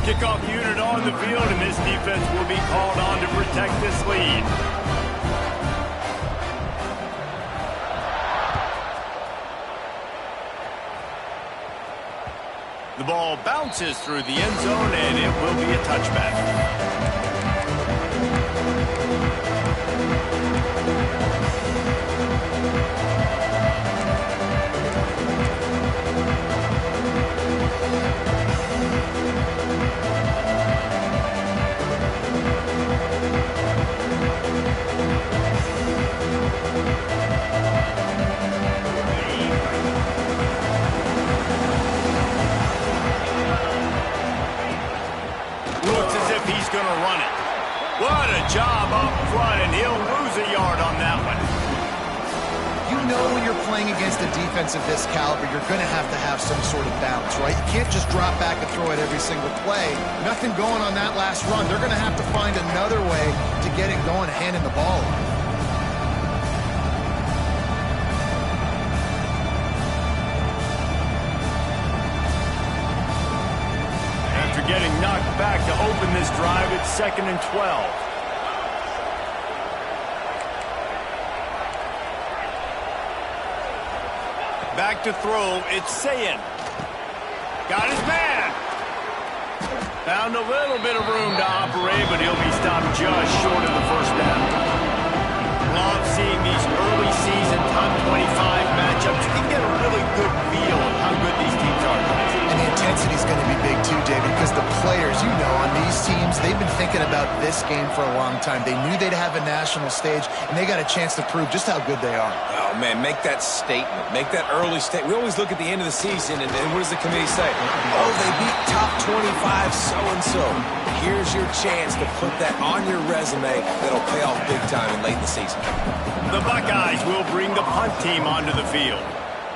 Kickoff unit on the field, and this defense will be called on to protect this lead. The ball bounces through the end zone, and it will be a touchback. Going to run it. What a job up front, and he'll lose a yard on that one. You know when you're playing against a defense of this caliber, you're going to have some sort of balance, right? You can't just drop back and throw it every single play. Nothing going on that last run. They're going to have to find another way to get it going, handing the ball off. Getting knocked back to open this drive. It's 2nd and 12. Back to throw. It's Sayin. Got his man. Found a little bit of room to operate, but he'll be stopped just short of the first down. Love seeing these early season top 25 matchups. You can get a really good feel of how good these teams are. And the intensity is going to be big too, David, because the players, you know, on these teams, they've been thinking about this game for a long time. They knew they'd have a national stage, and they got a chance to prove just how good they are. Oh, man, make that statement. Make that early statement. We always look at the end of the season, and what does the committee say? Oh, they beat top 25 so-and-so. Here's your chance to put that on your resume that'll pay off big time and late in the season. The Buckeyes will bring the punt team onto the field.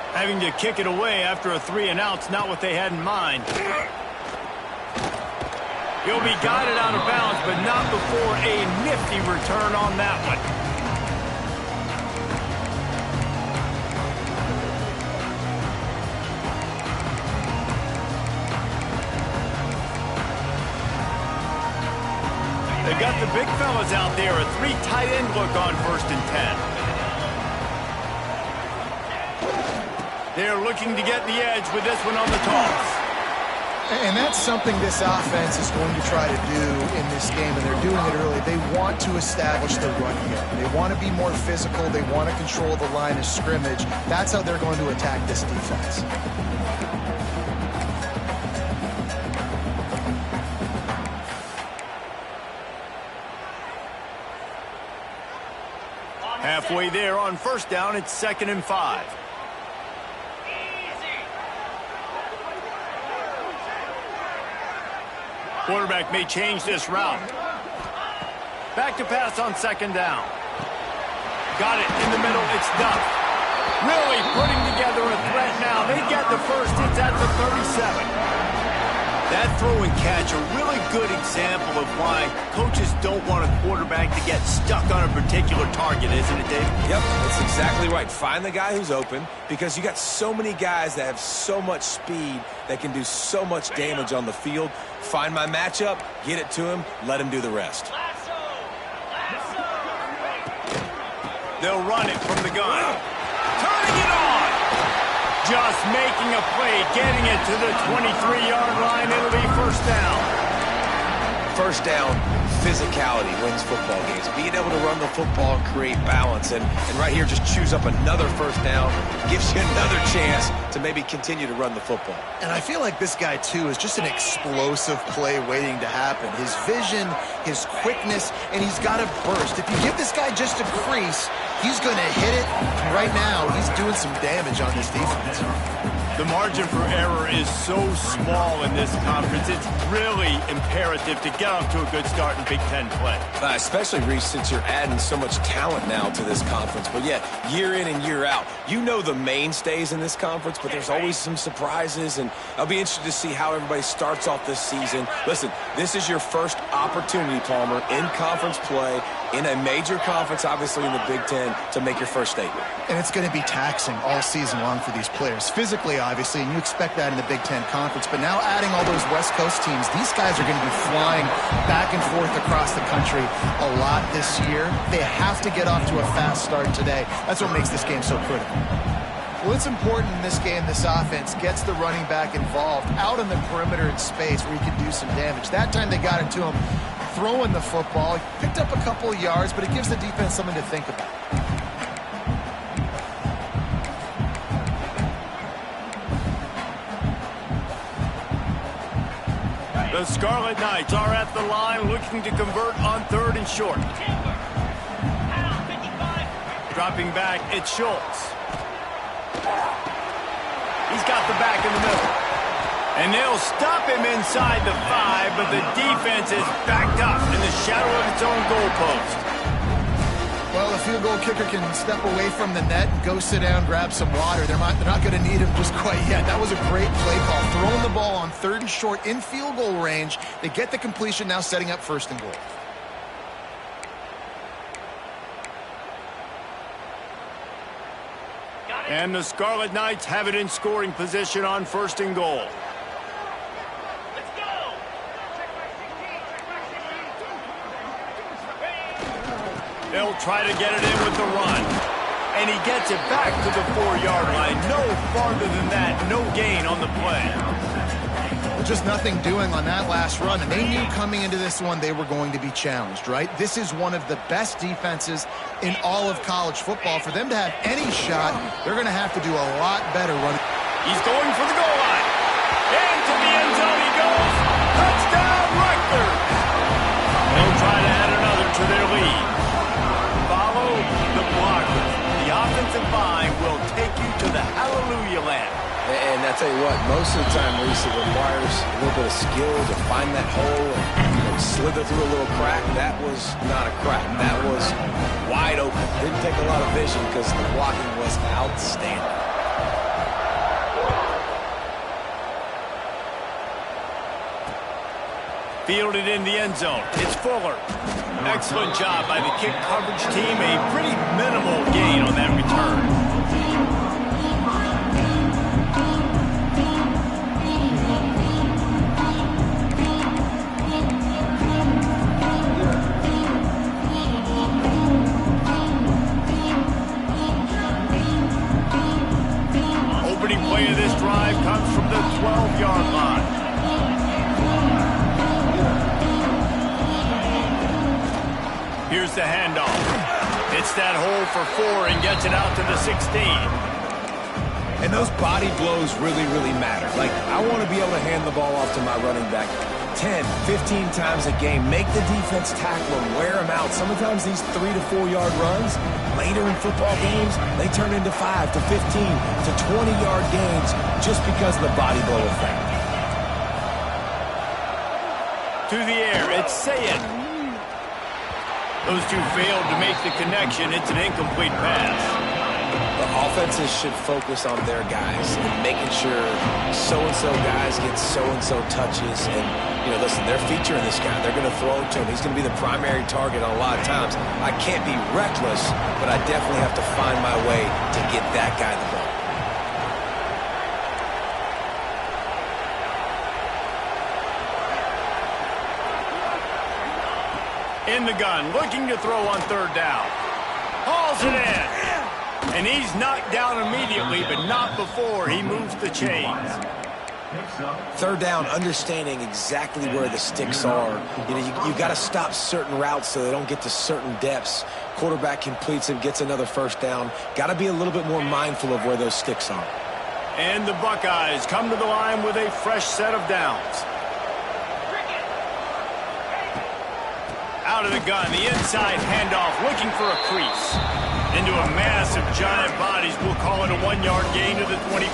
Having to kick it away after a 3-and-out's not what they had in mind. He'll be guided out of bounds, but not before a nifty return on that one. They got the big fellas out there, a 3 tight end look on 1st and 10. They're looking to get the edge with this one on the toss. And that's something this offense is going to try to do in this game, and they're doing it early. They want to establish the run game. They want to be more physical. They want to control the line of scrimmage. That's how they're going to attack this defense. Halfway there on 1st down, it's 2nd and 5. Quarterback may change this route. Back to pass on 2nd down. Got it in the middle. It's Duff. Really putting together a threat now. They get the first. It's at the 37. That throw and catch, a really good example of why coaches don't want a quarterback to get stuck on a particular target, isn't it, Dave? Yep, that's exactly right. Find the guy who's open, because you got so many guys that have so much speed that can do so much damage on the field. Find my matchup, get it to him, let him do the rest. They'll run it from the gun. Turning it on. Just making a play, getting it to the 23-yard line. It'll be 1st down. 1st down, physicality wins football games. Being able to run the football and create balance. And right here, just choose up another 1st down. Gives you another chance to maybe continue to run the football. And I feel like this guy, too, is just an explosive play waiting to happen. His vision, his quickness, and he's got a burst. If you give this guy just a crease, he's going to hit it. And right now, he's doing some damage on this defense. The margin for error is so small in this conference. It's really imperative to get off to a good start in Big Ten play. Especially, Reese, since you're adding so much talent now to this conference. But, yeah, year in and year out, you know the mainstays in this conference, but there's always some surprises. And I'll be interested to see how everybody starts off this season. Listen, this is your first opportunity, Palmer, in conference play. in a major conference, obviously in the Big Ten, to make your first statement. And it's going to be taxing all season long for these players. Physically, obviously, and you expect that in the Big Ten Conference. But now adding all those West Coast teams, these guys are going to be flying back and forth across the country a lot this year. They have to get off to a fast start today. That's what makes this game so critical. Well, it's important in this game, this offense gets the running back involved out on the perimeter in space where he can do some damage. That time they got it to him throwing the football. He picked up a couple of yards, but it gives the defense something to think about. The Scarlet Knights are at the line looking to convert on 3rd and short. Dropping back, it's Schultz. He's got the back in the middle. And they'll stop him inside the 5, but the defense is backed up in the shadow of its own goalpost. Well, the field goal kicker can step away from the net and go sit down, grab some water. They're not going to need him just quite yet. That was a great play call. Throwing the ball on 3rd and short in field goal range. They get the completion, now setting up 1st and goal. And the Scarlet Knights have it in scoring position on 1st and goal. Let's go! They'll try to get it in with the run. And he gets it back to the 4-yard line. No farther than that. No gain on the play. Just nothing doing on that last run, and they knew coming into this one they were going to be challenged, right? This is one of the best defenses in all of college football. For them to have any shot, they're going to have to do a lot better running. He's going for the goal line. And to the end zone he goes. Touchdown, Rutgers! They'll try to add another to their lead. Follow the blockers. The offensive line will take you to the hallelujah land. And I tell you what, most of the time, Reese, it requires a little bit of skill to find that hole and slither through a little crack. That was not a crack. That was wide open. Didn't take a lot of vision because the blocking was outstanding. Fielded in the end zone. It's Fuller. Excellent job by the kick coverage team. A pretty minimal gain on that return. Play of this drive comes from the 12-yard line. Here's the handoff. Hits that hole for 4 and gets it out to the 16. And those body blows really, really matter. Like, I want to be able to hand the ball off to my running back 10, 15 times a game. Make the defense tackle them, wear them out. Sometimes these 3 to 4 yard runs, later in football games, they turn into 5 to 15 to 20-yard gains just because of the body blow effect. To the air, it's Sayed. Those two failed to make the connection. It's an incomplete pass. The offenses should focus on their guys and making sure so-and-so guys get so-and-so touches. And, you know, listen, they're featuring this guy. They're going to throw it to him. He's going to be the primary target on a lot of times. I can't be reckless, but I definitely have to find my way to get that guy the ball. In the gun, looking to throw on 3rd down. Hauls it in. And he's knocked down immediately, but not before he moves the chains. 3rd down, understanding exactly where the sticks are. You know, you got to stop certain routes so they don't get to certain depths. Quarterback completes it, gets another 1st down. Got to be a little bit more mindful of where those sticks are. And the Buckeyes come to the line with a fresh set of downs. Out of the gun, the inside handoff, looking for a crease. Into a mass of giant bodies, we'll call it a 1-yard gain to the 24.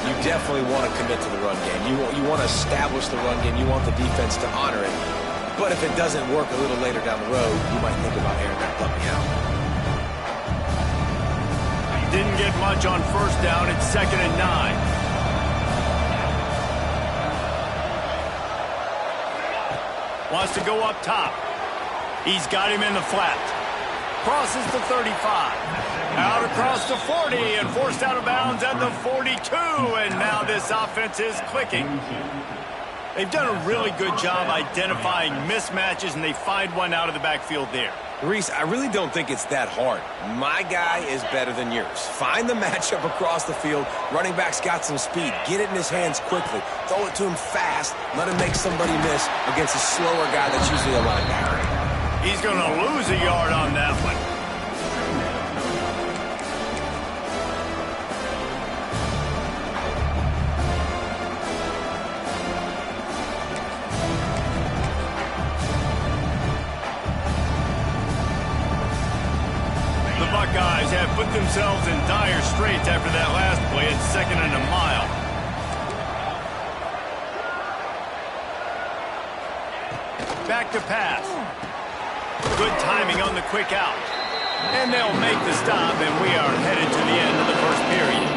You definitely want to commit to the run game. You want to establish the run game. You want the defense to honor it. But if it doesn't work a little later down the road, you might think about airing that puppy out. Didn't get much on 1st down. It's 2nd and 9. Wants to go up top. He's got him in the flat. Crosses the 35. Out across the 40 and forced out of bounds at the 42. And now this offense is clicking. They've done a really good job identifying mismatches, and they find one out of the backfield there. Reese, I really don't think it's that hard. My guy is better than yours. Find the matchup across the field. Running back's got some speed. Get it in his hands quickly. Throw it to him fast. Let him make somebody miss against a slower guy that's usually a linebacker. He's going to lose a yard on that one. The Buckeyes have put themselves in dire straits after that last play at 2nd and a mile. Back to pass. Good timing on the quick out. And they'll make the stop, and we are headed to the end of the first period.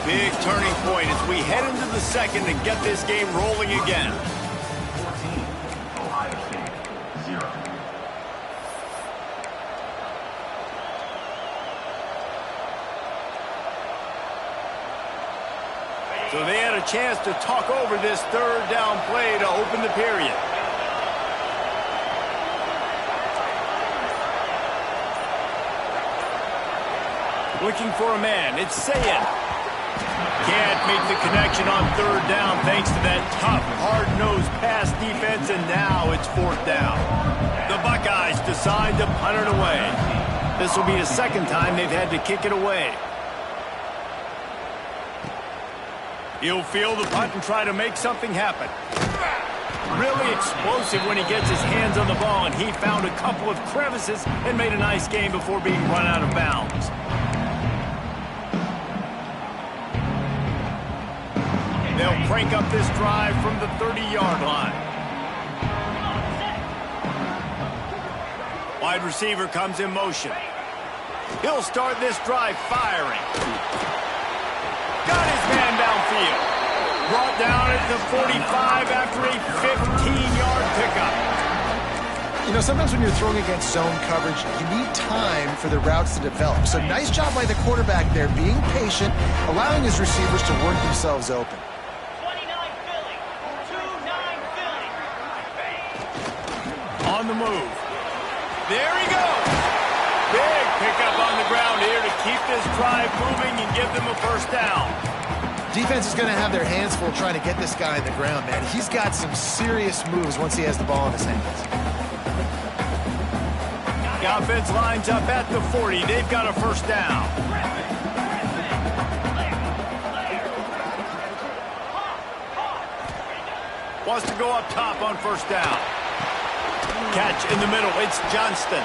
Big turning point as we head into the second and get this game rolling again. So they had a chance to talk over this third down play to open the period. Looking for a man. It's Sayin. Can't make the connection on third down thanks to that tough, hard-nosed pass defense, and now it's 4th down. The Buckeyes decide to punt it away. This will be the second time they've had to kick it away. He'll field the punt and try to make something happen. Really explosive when he gets his hands on the ball, and he found a couple of crevices and made a nice game before being run out of bounds. They'll crank up this drive from the 30-yard line. Wide receiver comes in motion. He'll start this drive firing. Got his man downfield. Brought down at the 45 after a 15-yard pickup. You know, sometimes when you're throwing against zone coverage, you need time for the routes to develop. So nice job by the quarterback there, being patient, allowing his receivers to work themselves open. 29 Philly. 2-9 Philly. On the move. There he goes. Big pickup on the ground here to keep this drive moving and give them a first down. Defense is going to have their hands full trying to get this guy on the ground, man. He's got some serious moves once he has the ball in his hands. The offense lines up at the 40. They've got a first down. Wants to go up top on first down. Catch in the middle. It's Johnston.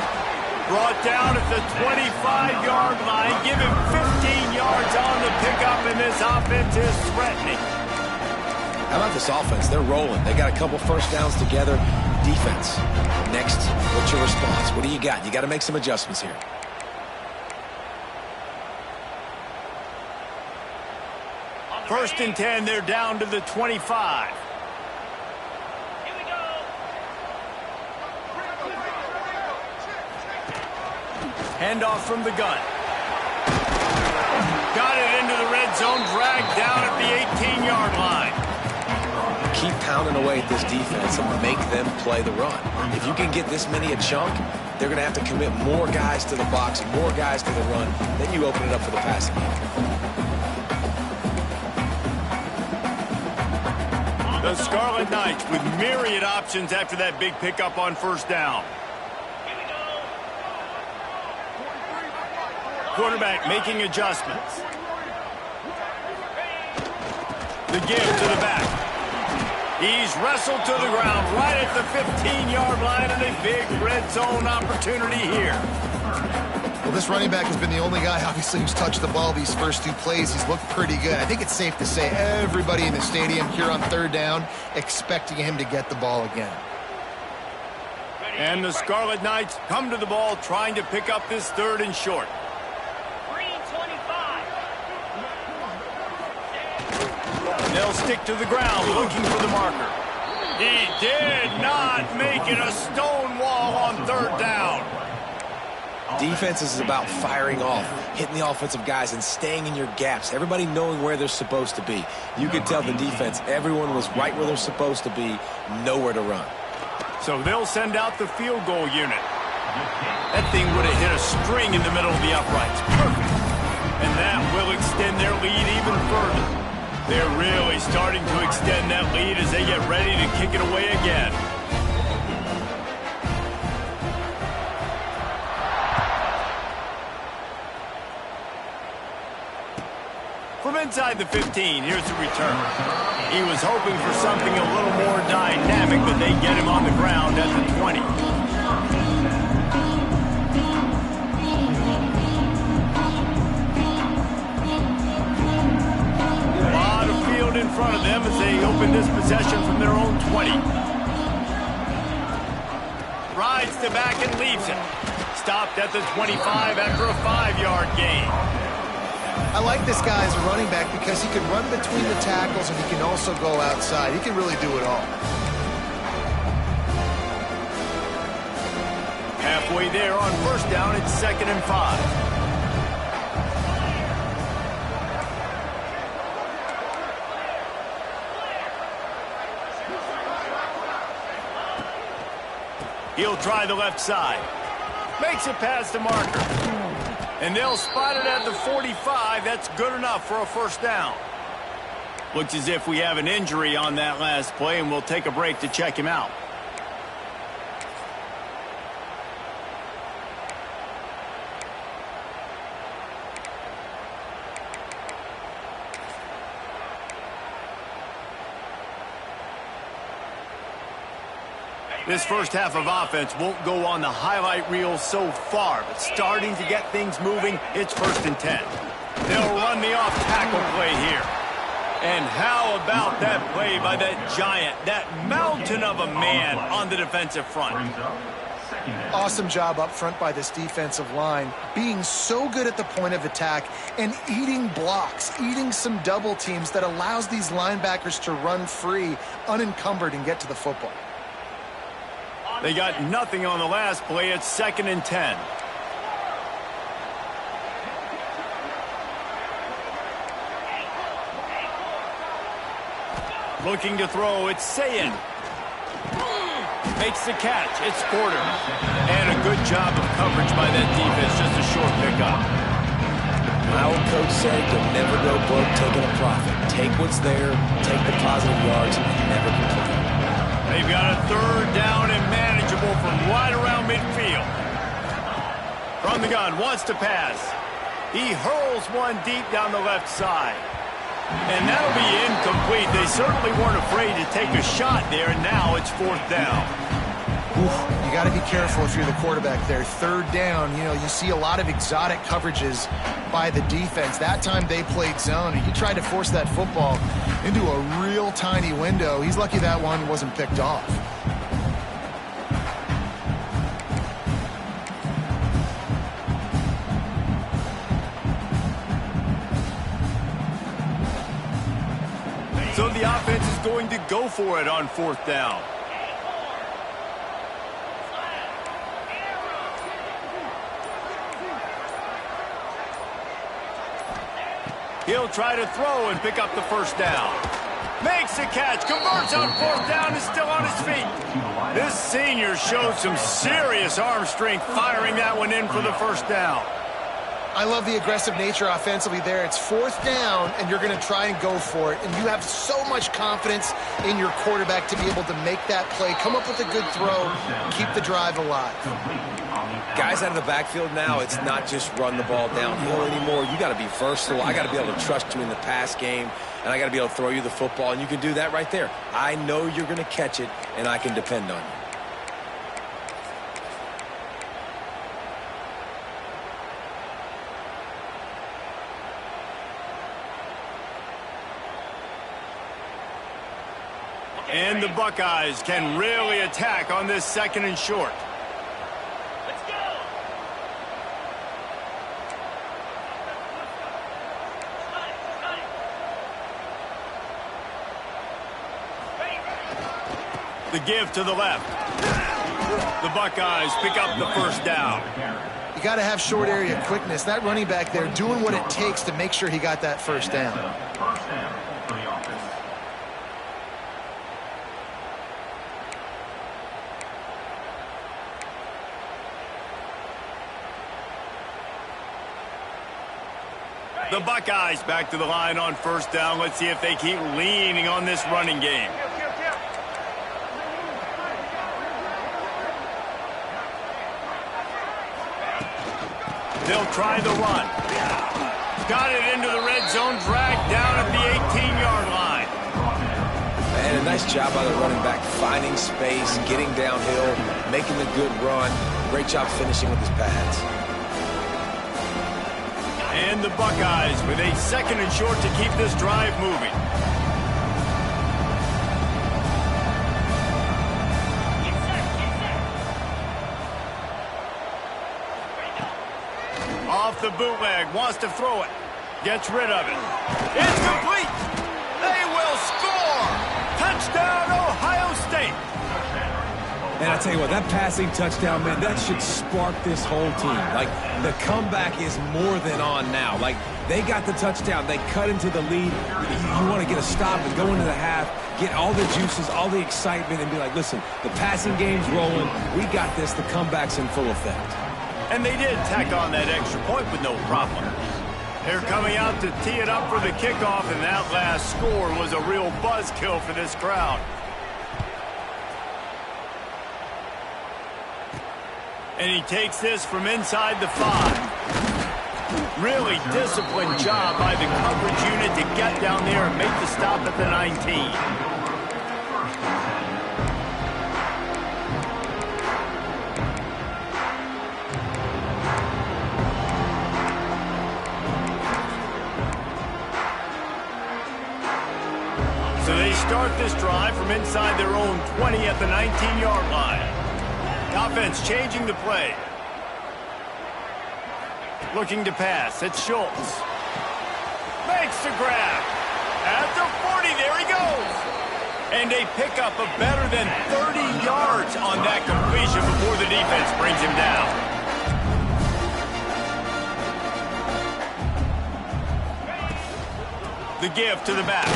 Brought down at the 25-yard line. Give him 15 yards on the pickup, and this offense is threatening. How about this offense? They're rolling. They got a couple first downs together. Defense. Next, what's your response? What do you got? You got to make some adjustments here. First and 10, they're down to the 25. Handoff from the gun. Got it into the red zone, dragged down at the 18-yard line. Keep pounding away at this defense and make them play the run. If you can get this many a chunk, they're going to have to commit more guys to the box, more guys to the run. Then you open it up for the passing game. The Scarlet Knights with myriad options after that big pickup on first down. Quarterback making adjustments. The give to the back. He's wrestled to the ground right at the 15-yard line, and a big red zone opportunity here. Well, this running back has been the only guy, obviously, who's touched the ball these first two plays. He's looked pretty good. I think it's safe to say everybody in the stadium here on third down expecting him to get the ball again. And the Scarlet Knights come to the ball trying to pick up this third and short. They'll stick to the ground, looking for the marker. He did not make it a stone wall on third down. Defense is about firing off, hitting the offensive guys, and staying in your gaps. Everybody knowing where they're supposed to be. You could tell the defense, everyone was right where they're supposed to be, nowhere to run. So they'll send out the field goal unit. That thing would have hit a string in the middle of the uprights. Perfect. And that will extend their lead even further. They're really starting to extend that lead as they get ready to kick it away again. From inside the 15, here's the return. He was hoping for something a little more dynamic, but they get him on the ground at the 20. A lot of field in front of them as they open this possession from their own 20. Rides to back and leaves it. Stopped at the 25 after a 5-yard gain. I like this guy as a running back because he can run between the tackles and he can also go outside. He can really do it all. Halfway there on first down, it's 2nd and 5. He'll try the left side. Makes it past the marker. And they'll spot it at the 45. That's good enough for a first down. Looks as if we have an injury on that last play, and we'll take a break to check him out. This first half of offense won't go on the highlight reel so far, but starting to get things moving, it's 1st and 10. They'll run the off-tackle play here. And how about that play by that giant, that mountain of a man on the defensive front? Awesome job up front by this defensive line, being so good at the point of attack and eating blocks, eating some double teams that allows these linebackers to run free, unencumbered, and get to the football. They got nothing on the last play. It's 2nd and 10. Looking to throw, it's Sayin. Makes the catch, it's Porter. And a good job of coverage by that defense, just a short pickup. My old coach said you'll never go broke taking a profit. Take what's there, take the positive yards, and never complain. They've got a 3rd down and manageable from right around midfield. From the gun, wants to pass. He hurls one deep down the left side. And that'll be incomplete. They certainly weren't afraid to take a shot there, and now it's 4th down. Oof, you got to be careful if you're the quarterback there. 3rd down, you know, you see a lot of exotic coverages by the defense. That time they played zone, and he tried to force that football into a real tiny window. He's lucky that one wasn't picked off. So the offense is going to go for it on 4th down. He'll try to throw and pick up the first down. Makes the catch, converts on 4th down, is still on his feet. This senior showed some serious arm strength firing that one in for the first down. I love the aggressive nature offensively there. It's 4th down, and you're going to try and go for it. And you have so much confidence in your quarterback to be able to make that play, come up with a good throw, keep the drive alive. Guys out of the backfield now, it's not just run the ball downhill anymore. You got to be versatile. I got to be able to trust you in the pass game, and I got to be able to throw you the football, and you can do that right there. I know you're going to catch it, and I can depend on you. And the Buckeyes can really attack on this 2nd and short. Let's go. The give to the left. The Buckeyes pick up the first down. You got to have short area quickness. That running back there doing what it takes to make sure he got that first down. The Buckeyes back to the line on first down. Let's see if they keep leaning on this running game. They'll try the run. Got it into the red zone, dragged down at the 18-yard line. And a nice job by the running back, finding space, getting downhill, making a good run. Great job finishing with his pads. And the Buckeyes with a second and short to keep this drive moving. Off the bootleg, wants to throw it. Gets rid of it. It's complete. They will score. Touchdown, Ohio State. And I tell you what, that passing touchdown, man, that should spark this whole team. Like, the comeback is more than on now. Like, they got the touchdown. They cut into the lead. You want to get a stop and go into the half, get all the juices, all the excitement, and be like, listen, the passing game's rolling. We got this. The comeback's in full effect. And they did tack on that extra point with no problem. They're coming out to tee it up for the kickoff, and that last score was a real buzzkill for this crowd. And he takes this from inside the 5. Really disciplined job by the coverage unit to get down there and make the stop at the 19. So they start this drive from inside their own 20 at the 19-yard line. The offense changing the play. Looking to pass. It's Schultz. Makes the grab. At the 40, there he goes. And a pickup of better than 30 yards on that completion before the defense brings him down. The give to the back.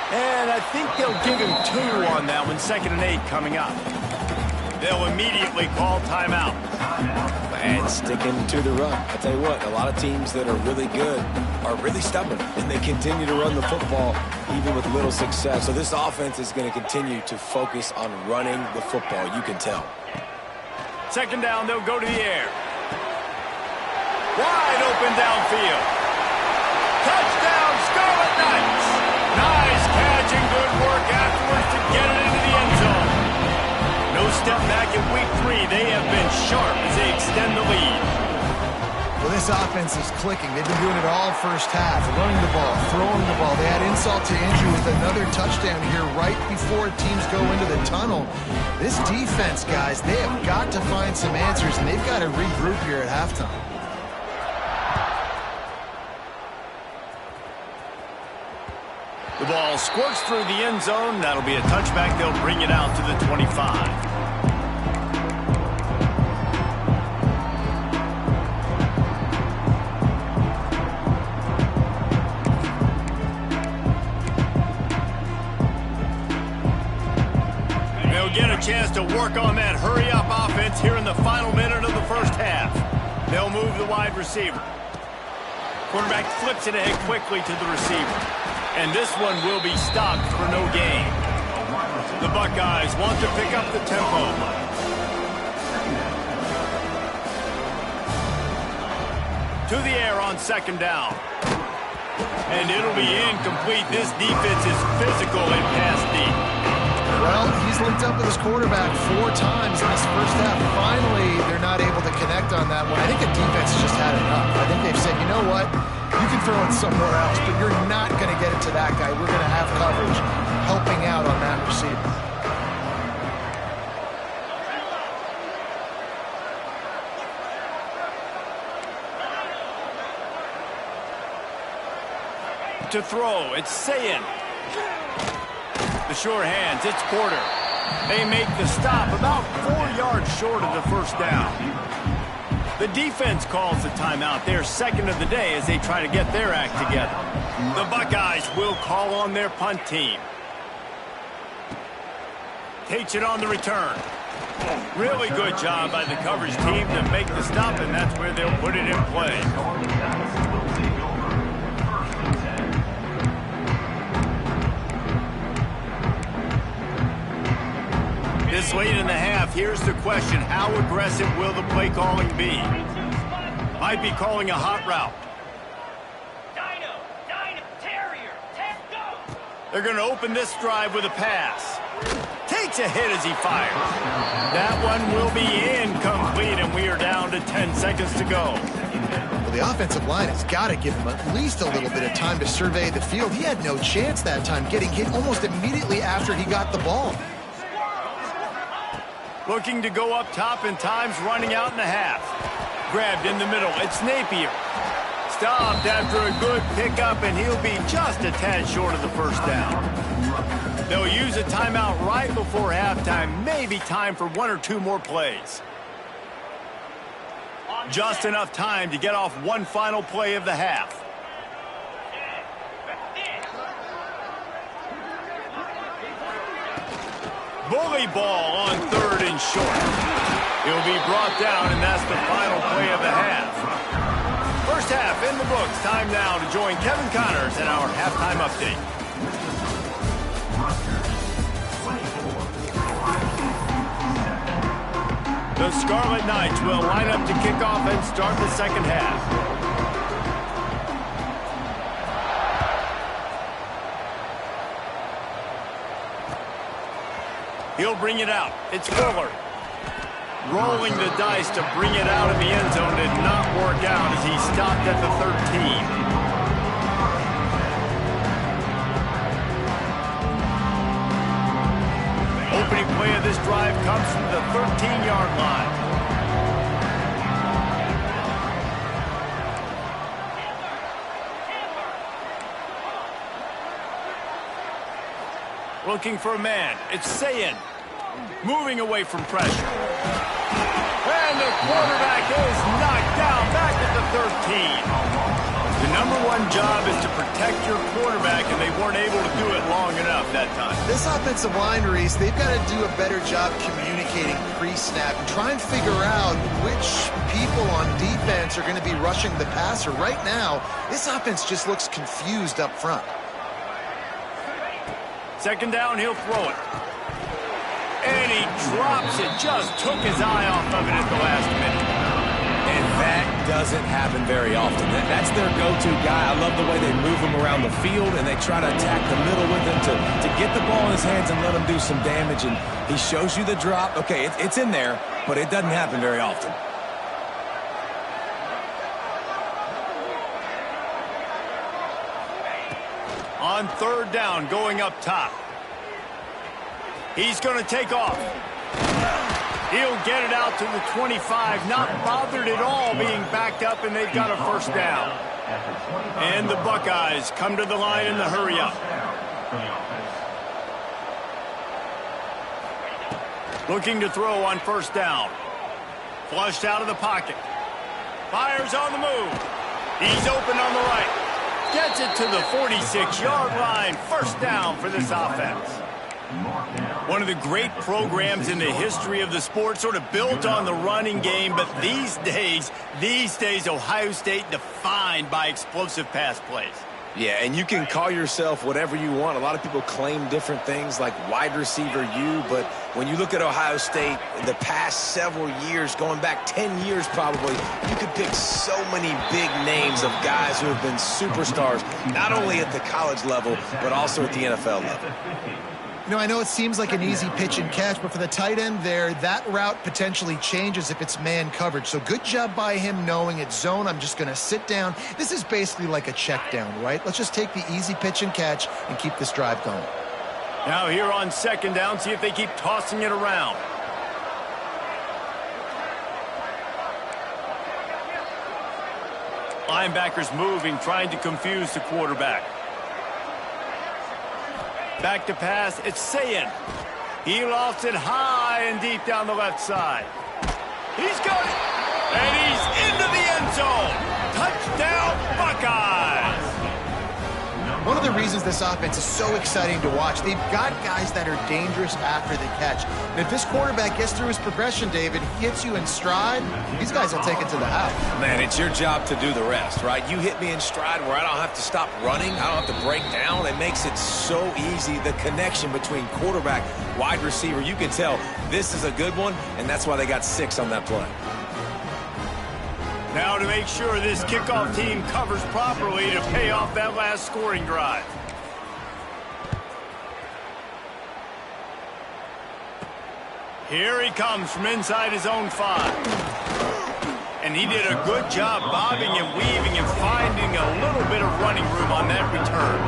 And I think they'll give him 2 on that one. 2nd and 8 coming up. They'll immediately call timeout. And sticking to the run. I tell you what, a lot of teams that are really good are really stubborn, and they continue to run the football even with little success. So this offense is going to continue to focus on running the football. You can tell. 2nd down, they'll go to the air. Wide open downfield. Touchdown, Scarlet Knights. Nice catch and good work afterwards to get it into the end zone. No step back in week 3. They have been sharp as they extend the lead. Well, this offense is clicking. They've been doing it all first half. Running the ball, throwing the ball. They had insult to injury with another touchdown here right before teams go into the tunnel. This defense, guys, they have got to find some answers, and they've got to regroup here at halftime. The ball squirts through the end zone. That'll be a touchback. They'll bring it out to the 25. They'll get a chance to work on that hurry-up offense here in the final minute of the first half. They'll move the wide receiver. Quarterback flips it ahead quickly to the receiver. And this one will be stopped for no gain. The Buckeyes want to pick up the tempo. To the air on 2nd down. And it'll be incomplete. This defense is physical and pass deep. Well, he's linked up with his quarterback 4 times in this first half. Finally, they're not able to connect on that one. I think the defense just had enough. I think they've said, you know what? You can throw it somewhere else, but you're not going to get it to that guy. We're going to have coverage helping out on that receiver. To throw, it's Sayin. The sure hands, it's Porter. They make the stop about 4 yards short of the first down. The defense calls the timeout, their second of the day, as they try to get their act together. The Buckeyes will call on their punt team. Takes it on the return. Really good job by the coverage team to make the stop, and that's where they'll put it in play. This late in the half, here's the question. How aggressive will the play calling be? Might be calling a hot route. Dino, Terrier, go! They're going to open this drive with a pass. Takes a hit as he fires. That one will be incomplete, and we are down to 10 seconds to go. Well, the offensive line has got to give him at least a little bit of time to survey the field. He had no chance that time, getting hit almost immediately after he got the ball. Looking to go up top, and time's running out in the half. Grabbed in the middle. It's Napier. Stopped after a good pickup, and he'll be just a tad short of the first down. They'll use a timeout right before halftime. Maybe time for 1 or 2 more plays. Just enough time to get off one final play of the half. Bully ball on 3rd and short. He'll be brought down, and that's the final play of the half. First half in the books. Time now to join Kevin Connors in our halftime update. The Scarlet Knights will line up to kick off and start the second half. He'll bring it out. It's Fuller. Rolling the dice to bring it out of the end zone did not work out as he stopped at the 13. Opening play of this drive comes from the 13-yard line. Looking for a man. It's Sayin. Moving away from pressure. And the quarterback is knocked down back at the 13. The #1 job is to protect your quarterback, and they weren't able to do it long enough that time. This offensive line, Reese, they've got to do a better job communicating pre-snap and try and figure out which people on defense are going to be rushing the passer. Right now, this offense just looks confused up front. Second down, he'll throw it. And he drops it. Just took his eye off of it at the last minute. And that doesn't happen very often. That's their go-to guy. I love the way they move him around the field, and they try to attack the middle with him to get the ball in his hands and let him do some damage. And he shows you the drop. Okay, it's in there, but it doesn't happen very often. On third down, going up top. He's going to take off. He'll get it out to the 25, not bothered at all being backed up, and they've got a first down. And the Buckeyes come to the line in the hurry up. Looking to throw on first down. Flushed out of the pocket. Fires on the move. He's open on the right. Gets it to the 46-yard line. First down for this offense. One of the great programs in the history of the sport, sort of built on the running game, but these days, Ohio State defined by explosive pass plays. Yeah, and you can call yourself whatever you want. A lot of people claim different things like wide receiver U, but when you look at Ohio State, the past several years, going back 10 years probably, you could pick so many big names of guys who have been superstars, not only at the college level, but also at the NFL level. You know, I know it seems like an easy pitch and catch, but for the tight end there, that route potentially changes if it's man coverage. So good job by him knowing it's zone. I'm just going to sit down. This is basically like a check down, right? Let's just take the easy pitch and catch and keep this drive going. Now here on second down, see if they keep tossing it around. Linebackers moving, trying to confuse the quarterback. Back to pass, it's Sayin. He lofts it high and deep down the left side. He's got it. And he's into the end zone. Touchdown, Buckeyes. One of the reasons this offense is so exciting to watch, they've got guys that are dangerous after the catch. And if this quarterback gets through his progression, David, he hits you in stride, these guys will take it to the house. Man, it's your job to do the rest, right? You hit me in stride where I don't have to stop running. I don't have to break down. It makes it so easy. The connection between quarterback, wide receiver, you can tell this is a good one, and that's why they got 6 on that play. Now to make sure this kickoff team covers properly to pay off that last scoring drive. Here he comes from inside his own 5. And he did a good job bobbing and weaving and finding a little bit of running room on that return.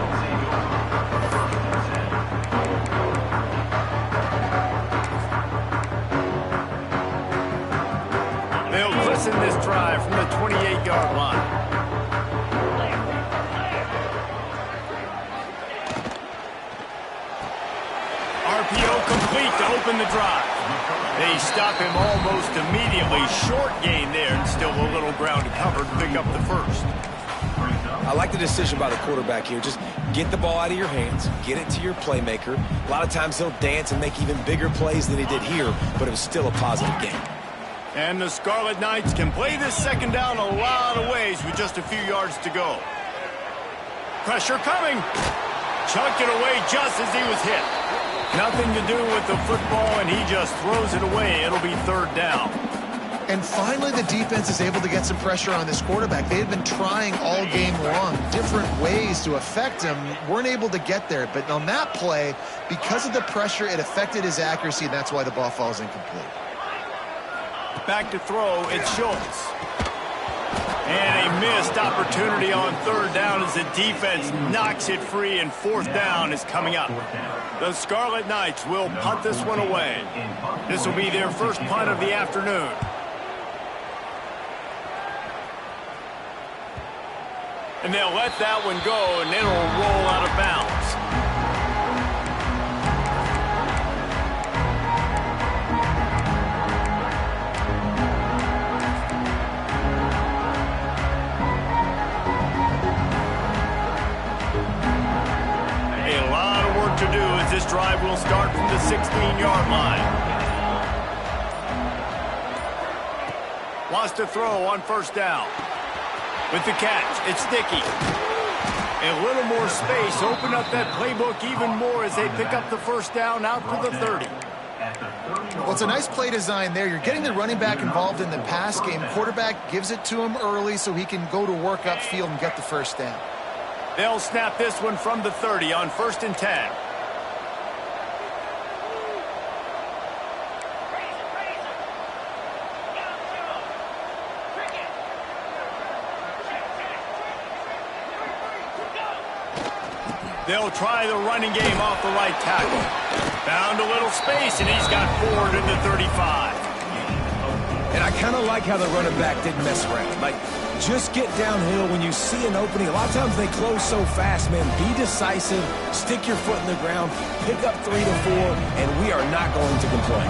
In this drive from the 28-yard line. RPO complete to open the drive. They stop him almost immediately. Short gain there and still a little ground to cover to pick up the first. I like the decision by the quarterback here. Just get the ball out of your hands, get it to your playmaker. A lot of times he'll dance and make even bigger plays than he did here, but it was still a positive game. And the Scarlet Knights can play this second down a lot of ways with just a few yards to go. Pressure coming. Chucked it away just as he was hit. Nothing to do with the football, and he just throws it away. It'll be 3rd down. And finally, the defense is able to get some pressure on this quarterback. They had been trying all game long, different ways to affect him. Weren't able to get there. But on that play, because of the pressure, it affected his accuracy, and that's why the ball falls incomplete. Back to throw, it's Schultz. And a missed opportunity on 3rd down as the defense knocks it free, and 4th down is coming up. The Scarlet Knights will punt this one away. This will be their first punt of the afternoon. And they'll let that one go, and it'll roll out of bounds. To do as this drive will start from the 16-yard line. Wants to throw on 1st down. With the catch, it's Dickey. A little more space, open up that playbook even more as they pick up the 1st down out to the 30. Well, it's a nice play design there. You're getting the running back involved in the pass game. Quarterback gives it to him early so he can go to work upfield and get the 1st down. They'll snap this one from the 30 on 1st and 10. They'll try the running game off the right tackle. Found a little space, and he's got forward in the 35. And I kind of like how the running back didn't mess around. Like, just get downhill when you see an opening. A lot of times they close so fast, man. Be decisive, stick your foot in the ground, pick up 3 to 4, and we are not going to complain.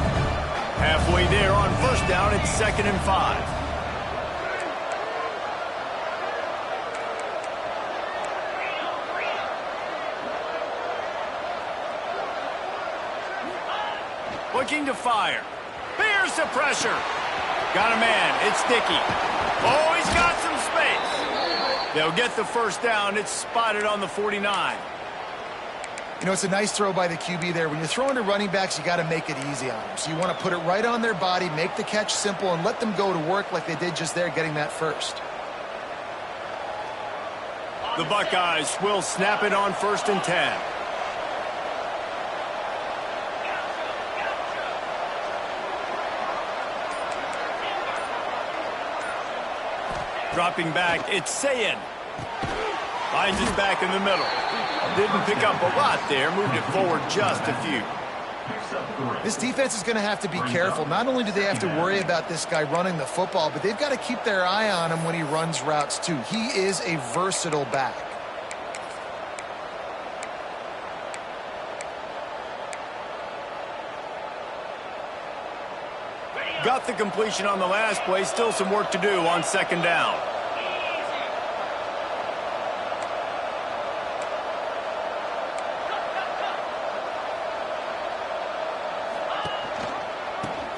Halfway there on 1st down, it's 2nd and 5. Looking to fire. There's the pressure. Got a man. It's Dickey. Oh, he's got some space. They'll get the 1st down. It's spotted on the 49. You know, it's a nice throw by the QB there. When you're throwing to running backs, you got to make it easy on them. So you want to put it right on their body, make the catch simple, and let them go to work like they did just there, getting that 1st. The Buckeyes will snap it on 1st and 10. Dropping back, it's Sayin. Finds his back in the middle. Didn't pick up a lot there, moved it forward just a few. This defense is going to have to be careful. Not only do they have to worry about this guy running the football, but they've got to keep their eye on him when he runs routes too. He is a versatile back. Got the completion on the last play. Still some work to do on second down.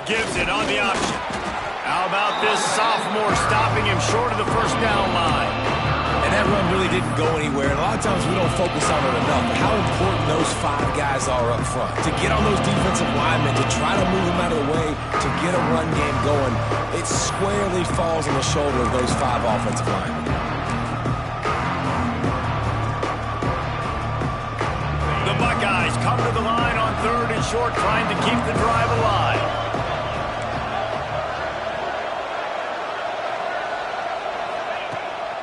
Gives it on the option. How about this sophomore stopping him short of the first down line? And that run really didn't go anywhere. And a lot of times we don't focus on it enough. But how important those 5 guys are up front. To get on those defensive linemen, to try to move them out of the way, to get a run game going, it squarely falls on the shoulder of those 5 offensive linemen. The Buckeyes come to the line on 3rd and short, trying to keep the drive alive.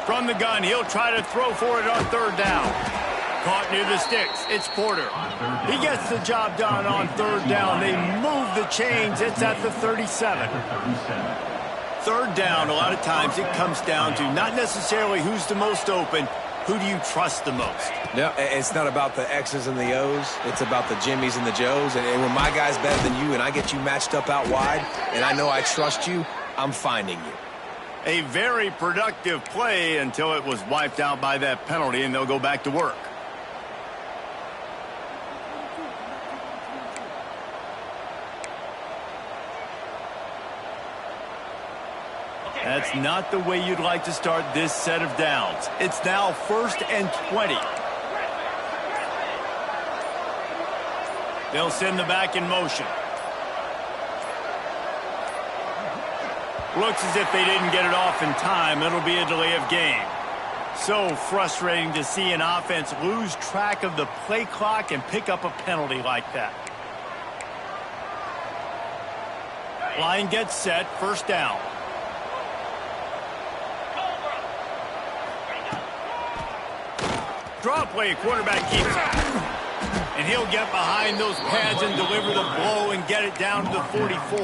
From the gun, he'll try to throw for it on 3rd down. Caught near the sticks. It's Porter. He gets the job done on 3rd down. They move the chains. It's at the 37. 3rd down, a lot of times it comes down to not necessarily who's the most open, who do you trust the most? No, it's not about the X's and the O's. It's about the Jimmys and the Joes. And when my guy's better than you and I get you matched up out wide and I know I trust you, I'm finding you. A very productive play until it was wiped out by that penalty, and they'll go back to work. That's not the way you'd like to start this set of downs. It's now 1st and 20. They'll send the back in motion. Looks as if they didn't get it off in time. It'll be a delay of game. So frustrating to see an offense lose track of the play clock and pick up a penalty like that. Line gets set. 1st down. Draw play. Quarterback keeps it. And he'll get behind those pads and deliver the blow and get it down to the 44.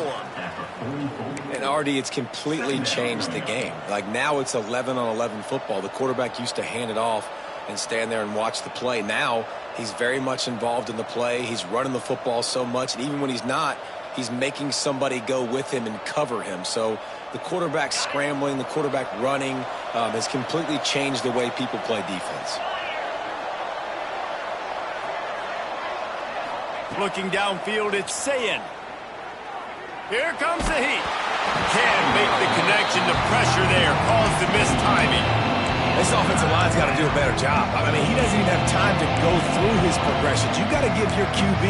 And Artie, it's completely changed the game. Like now it's 11-on-11 football. The quarterback used to hand it off and stand there and watch the play. Now he's very much involved in the play. He's running the football so much. And even when he's not, he's making somebody go with him and cover him. So the quarterback scrambling, the quarterback running has completely changed the way people play defense. Looking downfield, it's Sayin. Here comes the heat. Can't make the connection. The pressure there caused the missed timing. This offensive line's got to do a better job. I mean, he doesn't even have time to go through his progressions. You got to give your QB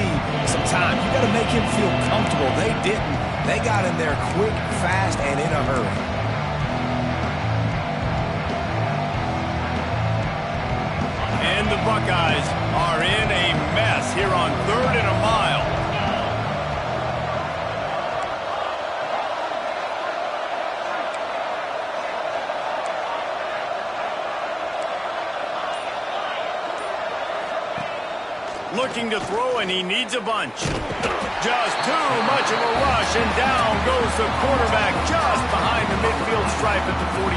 some time. You got to make him feel comfortable. They didn't. They got in there quick, fast, and in a hurry. And the Buckeyes are in a mess here on 3rd and a mile. Looking to throw, and he needs a bunch. Just too much of a rush, and down goes the quarterback just behind the midfield stripe at the 49.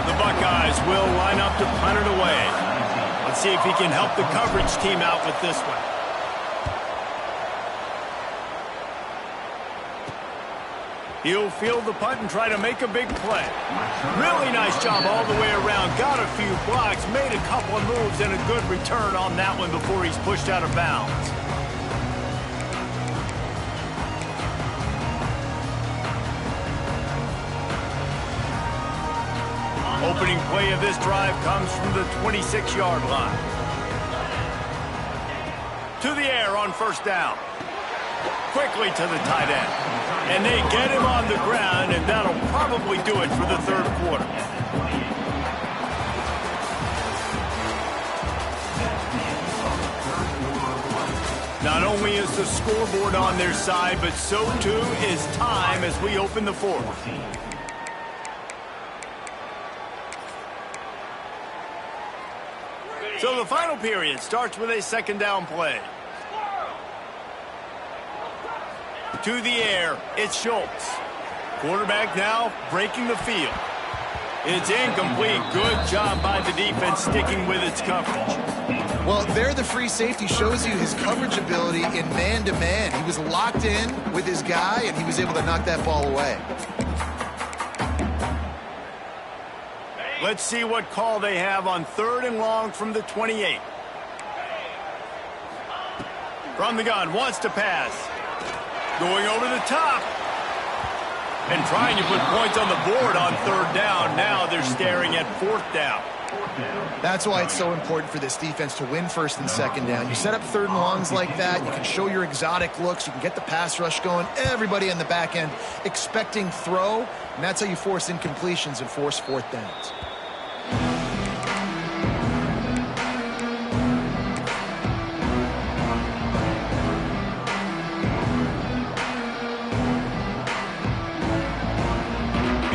The Buckeyes will line up to punt it away. Let's see if he can help the coverage team out with this one. He'll field the punt and try to make a big play. Really nice job all the way around. Got a few blocks, made a couple of moves, and a good return on that one before he's pushed out of bounds. Opening play of this drive comes from the 26-yard line. To the air on 1st down. Quickly to the tight end. And they get him on the ground, and that'll probably do it for the 3rd quarter. Not only is the scoreboard on their side, but so too is time as we open the 4th. So the final period starts with a 2nd down play. To the air, it's Schultz. Quarterback now breaking the field. It's incomplete. Good job by the defense sticking with its coverage. Well, there the free safety shows you his coverage ability in man-to-man. He was locked in with his guy, and he was able to knock that ball away. Let's see what call they have on 3rd and long from the 28. From the gun, wants to pass. Going over the top. And trying to put points on the board on 3rd down. Now they're staring at 4th down. That's why it's so important for this defense to win 1st and 2nd down. You set up 3rd and longs like that. You can show your exotic looks. You can get the pass rush going. Everybody on the back end expecting throw. And that's how you force incompletions and force 4th downs.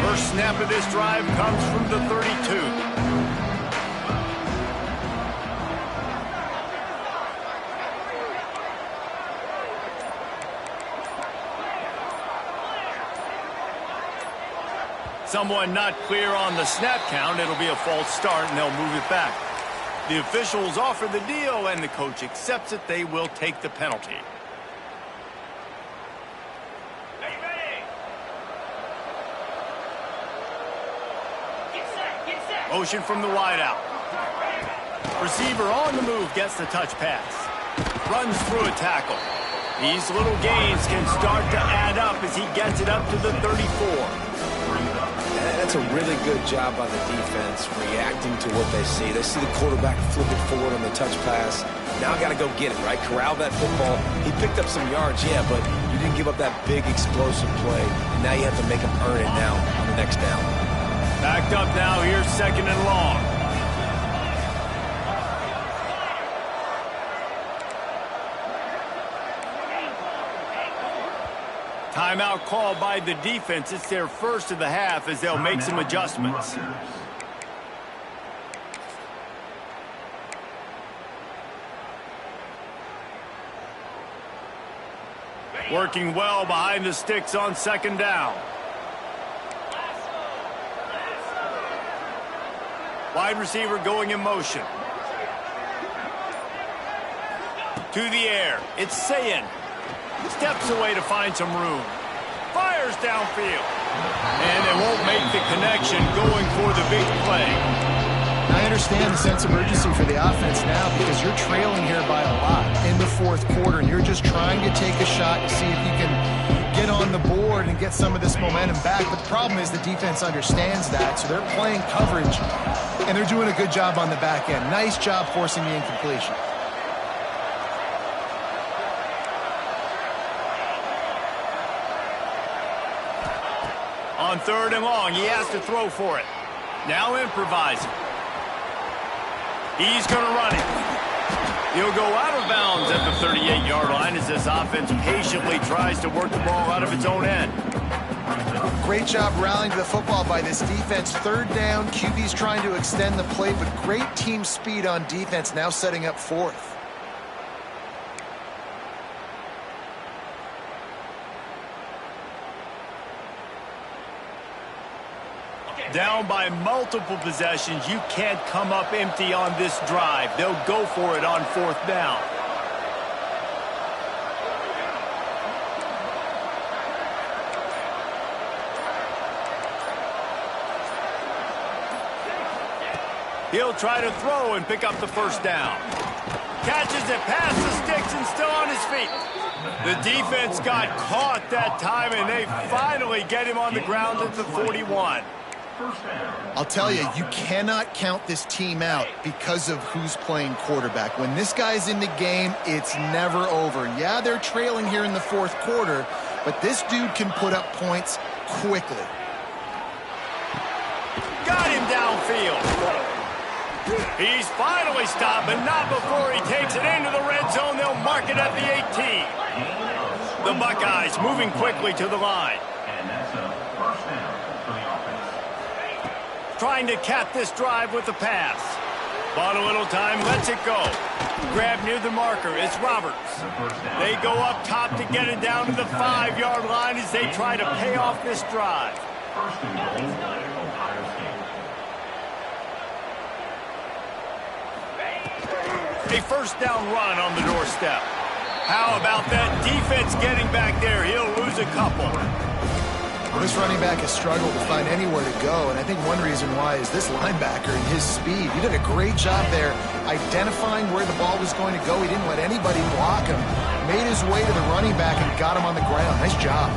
First snap of this drive comes from the 32. Someone not clear on the snap count. It'll be a false start, and they'll move it back. The officials offer the deal, and the coach accepts it. They will take the penalty. Motion from the wideout. Receiver on the move gets the touch pass. Runs through a tackle. These little gains can start to add up as he gets it up to the 34. That's a really good job by the defense, reacting to what they see. They see the quarterback flip it forward on the touch pass. Now got to go get it, right? Corral that football. He picked up some yards, yeah, but you didn't give up that big explosive play. And now you have to make him earn it now on the next down. Backed up now, here's 2nd and long. Timeout called by the defense. It's their first of the half as they'll make some adjustments. Working well behind the sticks on 2nd down. Wide receiver going in motion. To the air. It's Sayin. Steps away to find some room. Fires downfield. And they won't make the connection going for the big play. I understand the sense of urgency for the offense now because you're trailing here by a lot in the 4th quarter, and you're just trying to take a shot to see if you can get on the board and get some of this momentum back. But the problem is the defense understands that, so they're playing coverage, and they're doing a good job on the back end. Nice job forcing the incompletion. On 3rd and long, he has to throw for it. Now improvising. He's going to run it. He'll go out of bounds at the 38-yard line as this offense patiently tries to work the ball out of its own end. Great job rallying to the football by this defense. 3rd down, QB's trying to extend the play, but great team speed on defense, now setting up 4th. Down by multiple possessions, you can't come up empty on this drive. They'll go for it on 4th down. He'll try to throw and pick up the 1st down. Catches it past the sticks and still on his feet. The defense got caught that time, and they finally get him on the ground at the 41. I'll tell you, you cannot count this team out because of who's playing quarterback. When this guy's in the game, it's never over. Yeah, they're trailing here in the 4th quarter, but this dude can put up points quickly. Got him downfield. He's finally stopped, but not before he takes it into the red zone. They'll mark it at the 18. The Buckeyes moving quickly to the line. Trying to cap this drive with the pass. Bought a little time, lets it go. Grab near the marker, it's Roberts. They go up top to get it down to the 5-yard line as they try to pay off this drive. A first down run on the doorstep. How about that defense getting back there? He'll lose a couple. Well, this running back has struggled to find anywhere to go, and I think one reason why is this linebacker and his speed. He did a great job there identifying where the ball was going to go. He didn't let anybody block him. Made his way to the running back and got him on the ground. Nice job.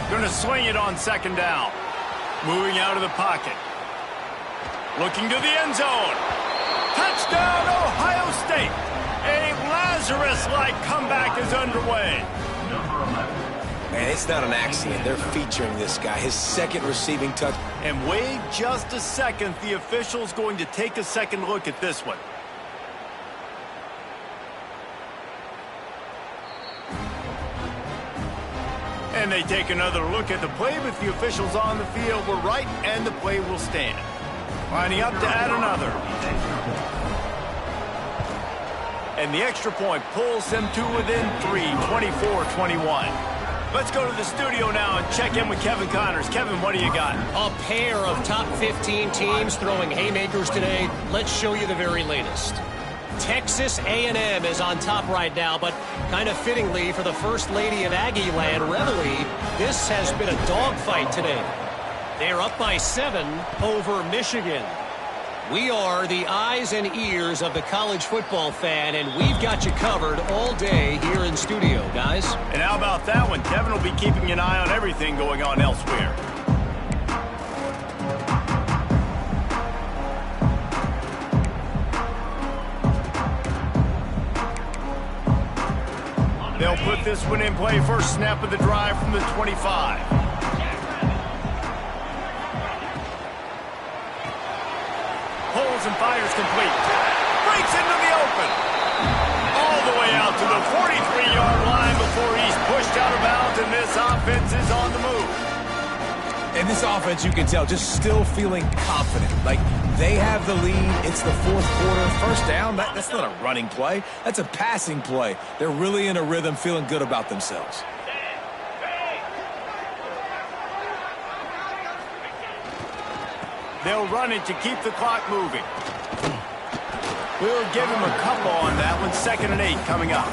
Going to swing it on second down. Moving out of the pocket. Looking to the end zone. Touchdown, Ohio State. A Lazarus-like comeback is underway. Man, it's not an accident. They're featuring this guy. His second receiving touch. And wait just a second. The official's going to take a second look at this one. And they take another look at the play, but the officials on the field were right, and the play will stand. Lining up to add another. And the extra point pulls them to within 3, 24-21. Let's go to the studio now and check in with Kevin Connors. Kevin, what do you got? A pair of top 15 teams throwing haymakers today. Let's show you the very latest. Texas A&M is on top right now, but kind of fittingly for the First Lady of Aggie Land, Reveille, this has been a dogfight today. They're up by 7 over Michigan. We are the eyes and ears of the college football fan, and we've got you covered all day here in studio, guys. And how about that one? Kevin will be keeping an eye on everything going on elsewhere. They'll put this one in play. First snap of the drive from the 25. Pulls and fires complete. Breaks into the open. All the way out to the 43-yard line before he's pushed out of bounds, and this offense is on the move. And this offense, you can tell, just still feeling confident. Like, they have the lead. It's the fourth quarter. First down, that's not a running play. That's a passing play. They're really in a rhythm, feeling good about themselves. They'll run it to keep the clock moving. We'll give him a couple on that one. 2nd and 8 coming up.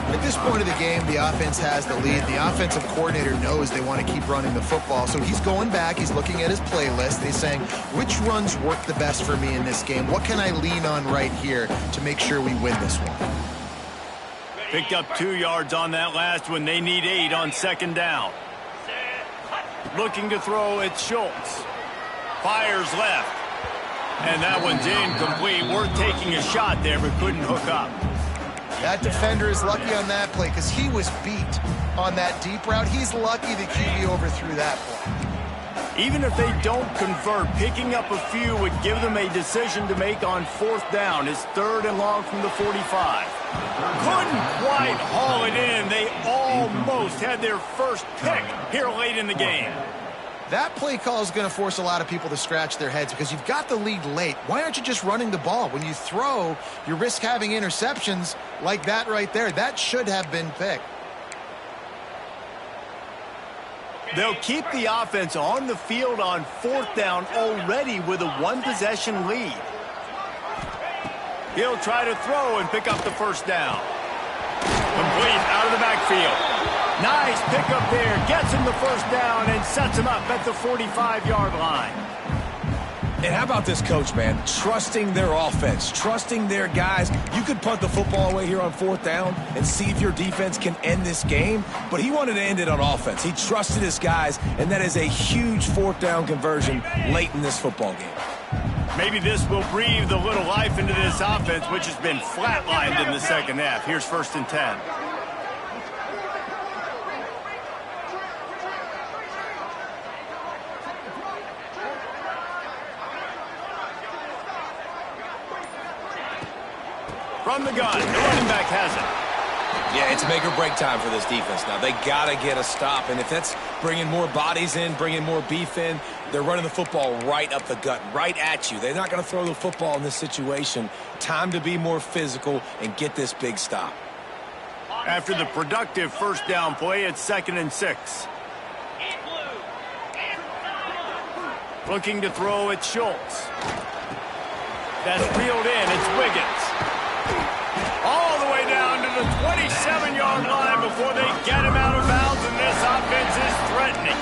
At this point of the game, the offense has the lead. The offensive coordinator knows they want to keep running the football. So he's going back. He's looking at his playlist. And he's saying, which runs work the best for me in this game? What can I lean on right here to make sure we win this one? Picked up 2 yards on that last one. They need 8 on 2nd down. Looking to throw, it's Schultz. Fires left. And that one's incomplete. Worth taking a shot there, but couldn't hook up. That defender is lucky on that play because he was beat on that deep route. He's lucky the QB overthrew that play. Even if they don't convert, picking up a few would give them a decision to make on 4th down. It's 3rd and long from the 45. Couldn't quite haul it in. They almost had their first pick here late in the game. That play call is going to force a lot of people to scratch their heads because you've got the lead late. Why aren't you just running the ball? When you throw, you risk having interceptions like that right there. That should have been picked. They'll keep the offense on the field on 4th down already with a 1-possession lead. He'll try to throw and pick up the first down. Complete out of the backfield. Nice pickup there. Gets him the first down and sets him up at the 45-yard line. And how about this coach, man? Trusting their offense, trusting their guys. You could punt the football away here on 4th down and see if your defense can end this game, but he wanted to end it on offense. He trusted his guys, and that is a huge 4th down conversion late in this football game. Maybe this will breathe a little life into this offense, which has been flatlined in the second half. Here's 1st and 10. From the gun, the running back has it. Yeah, it's make or break time for this defense now. They got to get a stop, and if that's bringing more bodies in, bringing more beef in, they're running the football right up the gut, right at you. They're not going to throw the football in this situation. Time to be more physical and get this big stop. After the productive first down play, it's 2nd and 6. Looking to throw, it's Schultz. That's reeled in. It's Wiggins. All the way down to the 27-yard line before they get him out of bounds, and this offense is threatening.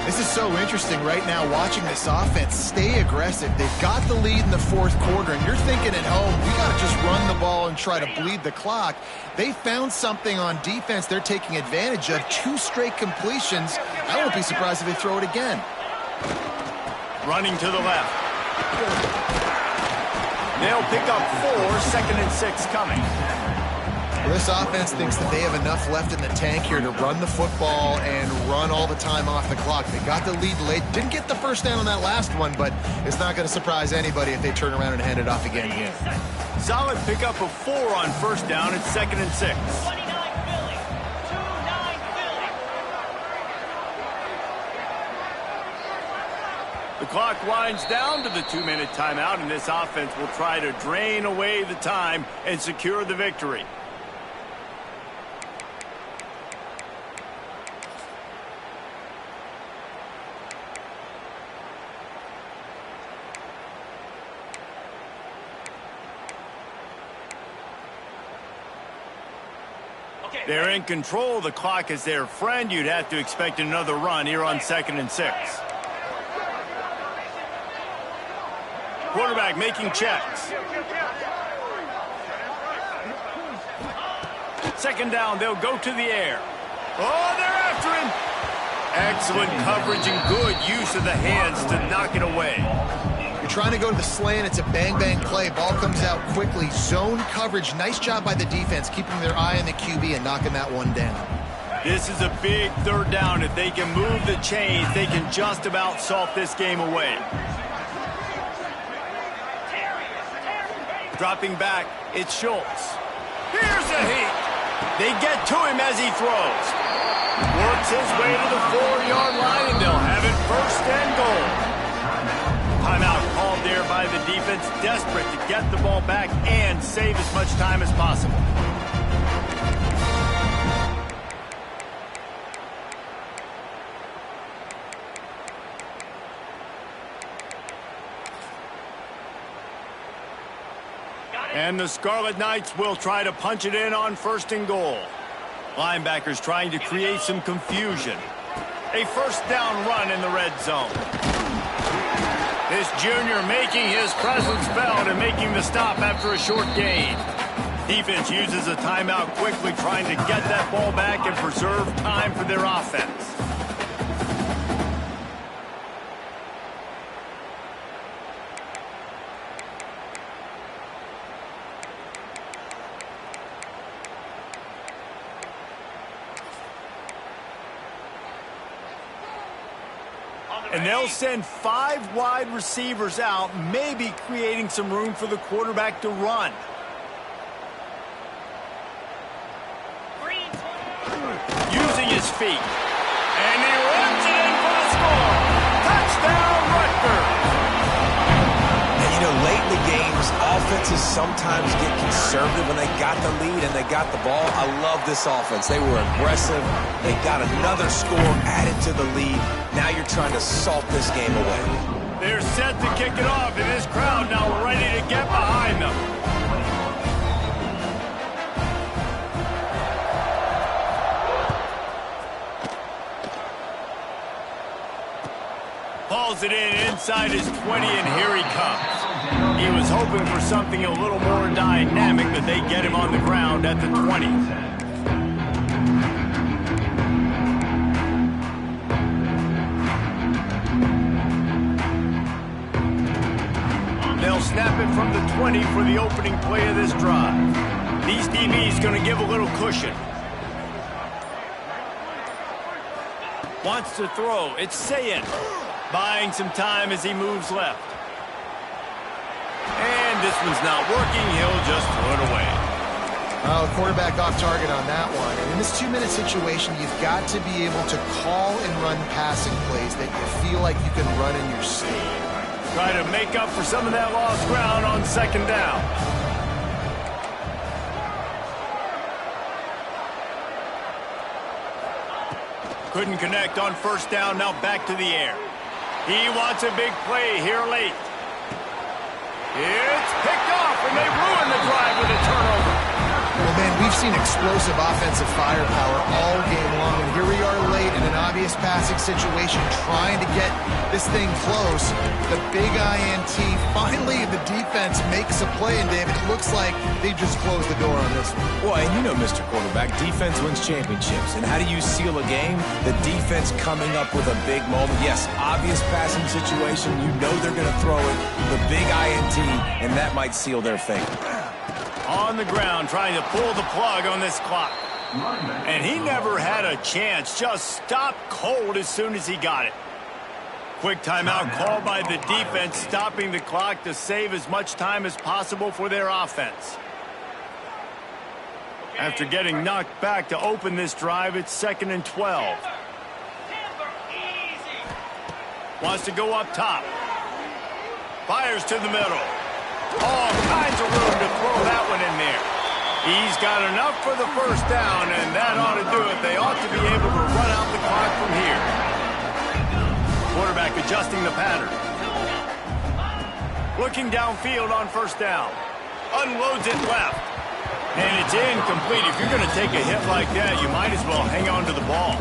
This is so interesting right now, watching this offense stay aggressive. They've got the lead in the fourth quarter, and you're thinking at home, we got to just run the ball and try to bleed the clock. They found something on defense they're taking advantage of. 2 straight completions. I won't be surprised if they throw it again. Running to the left. They'll pick up 4, 2nd and 6 coming. This offense thinks that they have enough left in the tank here to run the football and run all the time off the clock. They got the lead late. Didn't get the first down on that last one, but it's not going to surprise anybody if they turn around and hand it off again here. Solid pickup of 4 on first down. It's 2nd and 6. 29 Philly. 29 Philly. The clock winds down to the 2-minute timeout, and this offense will try to drain away the time and secure the victory. They're in control. The clock is their friend. You'd have to expect another run here on 2nd and 6. Quarterback making checks. 2nd down, they'll go to the air. Oh, they're after him. Excellent coverage and good use of the hands to knock it away. You're trying to go to the slant. It's a bang-bang play. Ball comes out quickly. Zone coverage. Nice job by the defense, keeping their eye on the QB and knocking that one down. This is a big 3rd down. If they can move the chains, they can just about salt this game away. Dropping back, it's Schultz. Here's a heat. They get to him as he throws. Works his way to the 4-yard line, and they'll have it 1st and goal. Timeout called there by the defense, desperate to get the ball back and save as much time as possible. And the Scarlet Knights will try to punch it in on 1st and goal. Linebackers trying to create some confusion. A 1st down run in the red zone. This junior making his presence felt and making the stop after a short gain. Defense uses a timeout quickly, trying to get that ball back and preserve time for their offense. And they'll send 5 wide receivers out, maybe creating some room for the quarterback to run. Using his feet. And he runs it in for the score. Touchdown, Rutgers. And you know, late in the games, offenses sometimes get conservative when they got the lead and they got the ball. I love this offense. They were aggressive. They got another score added to the lead. Now you're trying to salt this game away. They're set to kick it off, and this crowd now ready to get behind them. Hauls it in inside his 20, and here he comes. He was hoping for something a little more dynamic, but they get him on the ground at the 20. They'll snap it from the 20 for the opening play of this drive. These DBs going to give a little cushion. Wants to throw. It's Sayin. Buying some time as he moves left. And this one's not working. He'll just throw it away. Oh, quarterback off target on that one. And in this 2-minute situation, you've got to be able to call and run passing plays that you feel like you can run in your sleep. Try to make up for some of that lost ground on 2nd down. Couldn't connect on 1st down, now back to the air. He wants a big play here late. It's picked off, and they ruin the drive with a turnover. Well, man, we've seen explosive offensive firepower all game long, and here we are late in an obvious passing situation trying to get this thing close. The big INT, finally the defense makes a play, and David, it looks like they just closed the door on this one. Well, and you know, Mr. Quarterback, defense wins championships. And how do you seal a game? The defense coming up with a big moment. Yes, obvious passing situation. You know they're going to throw it. The big INT, and that might seal their fate. On the ground, trying to pull the plug on this clock. And he never had a chance. Just stopped cold as soon as he got it. Quick timeout called by the defense, stopping the clock to save as much time as possible for their offense. After getting knocked back to open this drive, it's 2nd and 12. Wants to go up top. Fires to the middle. All kinds of room to throw that one in there. He's got enough for the first down, and that ought to do it. They ought to be able to run out the clock from here. Quarterback adjusting the pattern. Looking downfield on first down. Unloads it left. And it's incomplete. If you're going to take a hit like that, you might as well hang on to the ball.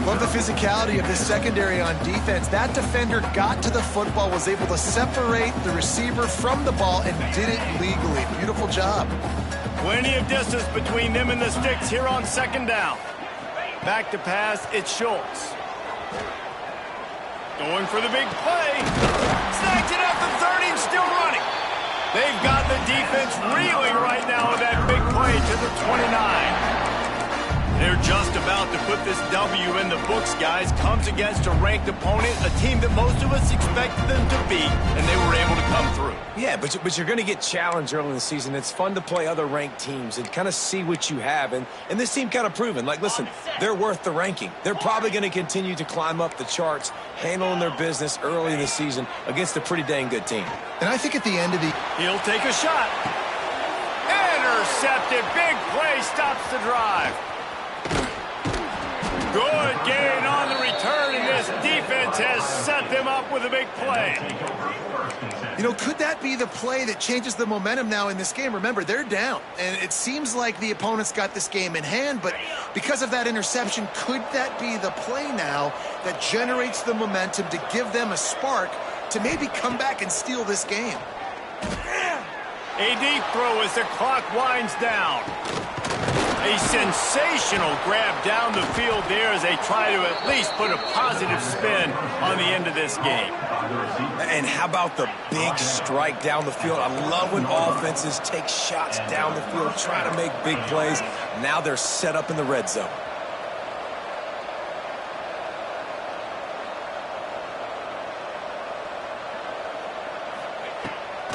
Love the physicality of this secondary on defense. That defender got to the football, was able to separate the receiver from the ball, and did it legally. Beautiful job. Plenty of distance between them and the sticks here on 2nd down. Back to pass, it's Schultz. Going for the big play. Snagged it at the 30 and still running. They've got the defense reeling right now with that big play to the 29. They're just about to put this W in the books, guys. Comes against a ranked opponent, a team that most of us expected them to beat, and they were able to come through. Yeah, but you're going to get challenged early in the season. It's fun to play other ranked teams and kind of see what you have. And this team kind of proven, like, listen, they're worth the ranking. They're probably going to continue to climb up the charts, handling their business early in the season against a pretty dang good team. And I think at the end of the... He'll take a shot. Intercepted. Big play stops the drive. Good gain on the return, and this defense has set them up with a big play. You know, could that be the play that changes the momentum now in this game? Remember, they're down, and it seems like the opponent's got this game in hand, but because of that interception, could that be the play now that generates the momentum to give them a spark to maybe come back and steal this game? A deep throw as the clock winds down. A sensational grab down the field there as they try to at least put a positive spin on the end of this game. And how about the big strike down the field? I love when offenses take shots down the field, try to make big plays. Now they're set up in the red zone.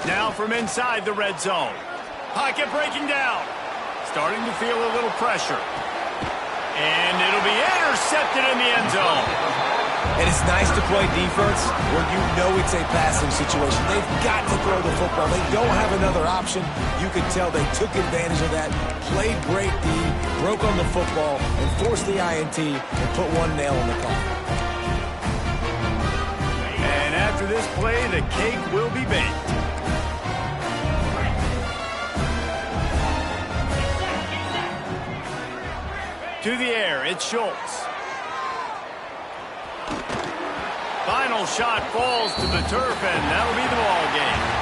Now from inside the red zone. Pocket breaking down. Starting to feel a little pressure. And it'll be intercepted in the end zone. And it's nice to play defense where you know it's a passing situation. They've got to throw the football. They don't have another option. You can tell they took advantage of that, played great D, broke on the football, and forced the INT and put one nail in the coffin. And after this play, the cake will be baked. To the air, it's Schultz. Final shot falls to the turf, and that'll be the ball game.